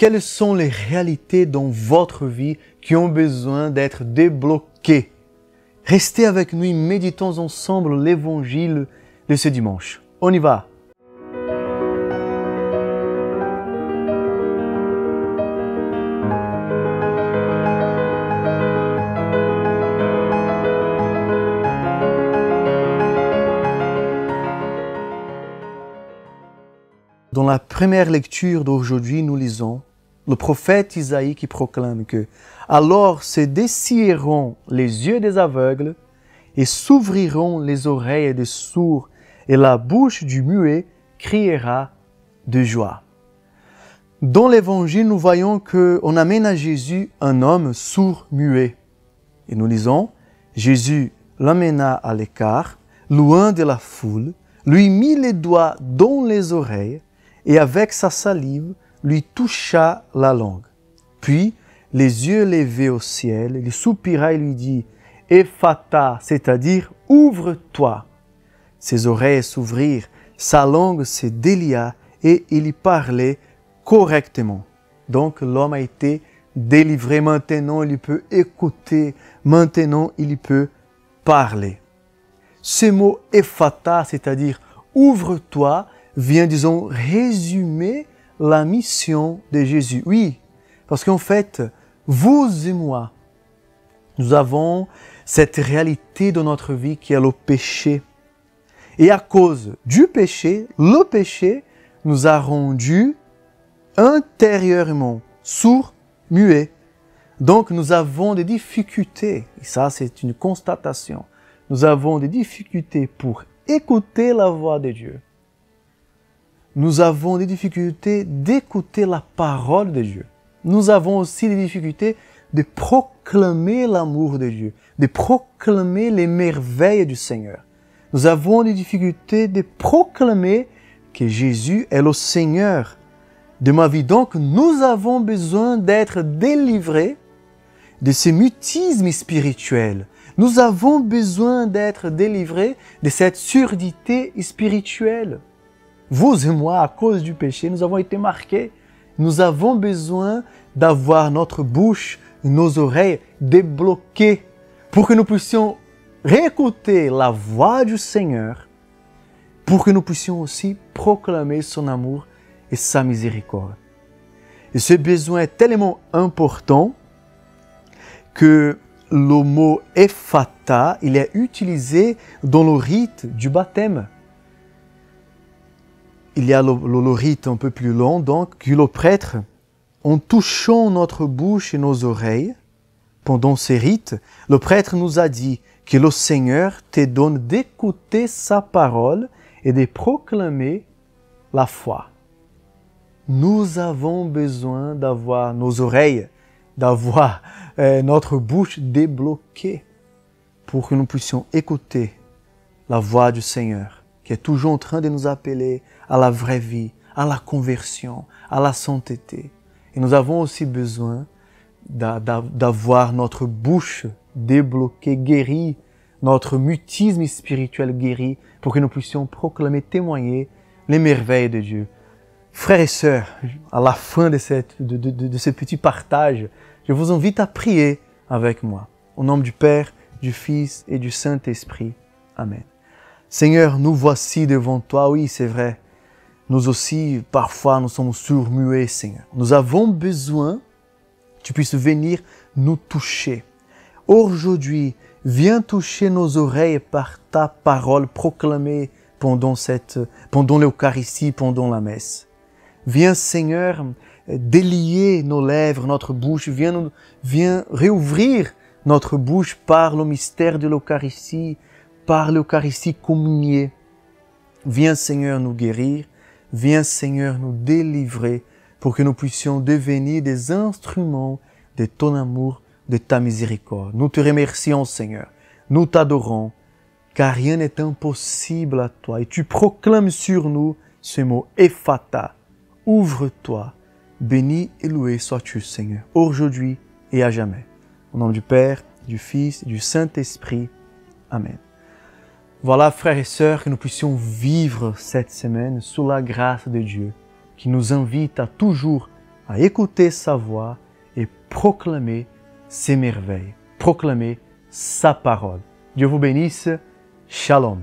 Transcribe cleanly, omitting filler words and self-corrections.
quelles sont les réalités dans votre vie qui ont besoin d'être débloquées? Restez avec nous et méditons ensemble l'évangile de ce dimanche. On y va! Dans la première lecture d'aujourd'hui, nous lisons le prophète Isaïe qui proclame que « Alors se dessilleront les yeux des aveugles et s'ouvriront les oreilles des sourds et la bouche du muet criera de joie. » Dans l'évangile, nous voyons qu'on amène à Jésus un homme sourd-muet. Et nous lisons « Jésus l'amena à l'écart, loin de la foule, lui mit les doigts dans les oreilles, et avec sa salive, lui toucha la langue. Puis, les yeux levés au ciel, il soupira et lui dit « Ephata », c'est-à-dire « Ouvre-toi ». Ses oreilles s'ouvrirent, sa langue se délia et il y parlait correctement. Donc, l'homme a été délivré. Maintenant, il peut écouter. Maintenant, il peut parler. Ce mot « Ephata », c'est-à-dire « Ouvre-toi », vient, disons, résumer la mission de Jésus. Oui, parce qu'en fait, vous et moi, nous avons cette réalité dans notre vie qui est le péché. Et à cause du péché, le péché nous a rendus intérieurement sourds, muets. Donc nous avons des difficultés, et ça c'est une constatation, nous avons des difficultés pour écouter la voix de Dieu. Nous avons des difficultés d'écouter la parole de Dieu. Nous avons aussi des difficultés de proclamer l'amour de Dieu, de proclamer les merveilles du Seigneur. Nous avons des difficultés de proclamer que Jésus est le Seigneur de ma vie. Donc, nous avons besoin d'être délivrés de ce mutisme spirituel. Nous avons besoin d'être délivrés de cette surdité spirituelle. Vous et moi, à cause du péché, nous avons été marqués. Nous avons besoin d'avoir notre bouche, nos oreilles débloquées pour que nous puissions réécouter la voix du Seigneur, pour que nous puissions aussi proclamer son amour et sa miséricorde. Et ce besoin est tellement important que le mot « ephata » il est utilisé dans le rite du baptême. Il y a le rite un peu plus long, donc, que le prêtre, en touchant notre bouche et nos oreilles, pendant ces rites, le prêtre nous a dit que le Seigneur te donne d'écouter sa parole et de proclamer la foi. Nous avons besoin d'avoir nos oreilles, d'avoir notre bouche débloquée pour que nous puissions écouter la voix du Seigneur, qui est toujours en train de nous appeler à la vraie vie, à la conversion, à la sainteté. Et nous avons aussi besoin d'avoir notre bouche débloquée, guérie, notre mutisme spirituel guéri, pour que nous puissions proclamer, témoigner les merveilles de Dieu. Frères et sœurs, à la fin de ce petit partage, je vous invite à prier avec moi. Au nom du Père, du Fils et du Saint-Esprit. Amen. Seigneur, nous voici devant toi. Oui, c'est vrai. Nous aussi, parfois, nous sommes sourds-muets, Seigneur. Nous avons besoin que tu puisses venir nous toucher. Aujourd'hui, viens toucher nos oreilles par ta parole proclamée pendant l'Eucharistie, pendant la messe. Viens, Seigneur, délier nos lèvres, notre bouche. Viens réouvrir notre bouche par le mystère de l'Eucharistie, par l'Eucharistie communiée. Viens, Seigneur, nous guérir. Viens, Seigneur, nous délivrer pour que nous puissions devenir des instruments de ton amour, de ta miséricorde. Nous te remercions, Seigneur. Nous t'adorons, car rien n'est impossible à toi. Et tu proclames sur nous ce mot « Ephata ». Ouvre-toi. Béni et loué sois-tu, Seigneur, aujourd'hui et à jamais. Au nom du Père, du Fils et du Saint-Esprit. Amen. Voilà, frères et sœurs, que nous puissions vivre cette semaine sous la grâce de Dieu, qui nous invite à toujours à écouter sa voix et proclamer ses merveilles, proclamer sa parole. Dieu vous bénisse. Shalom.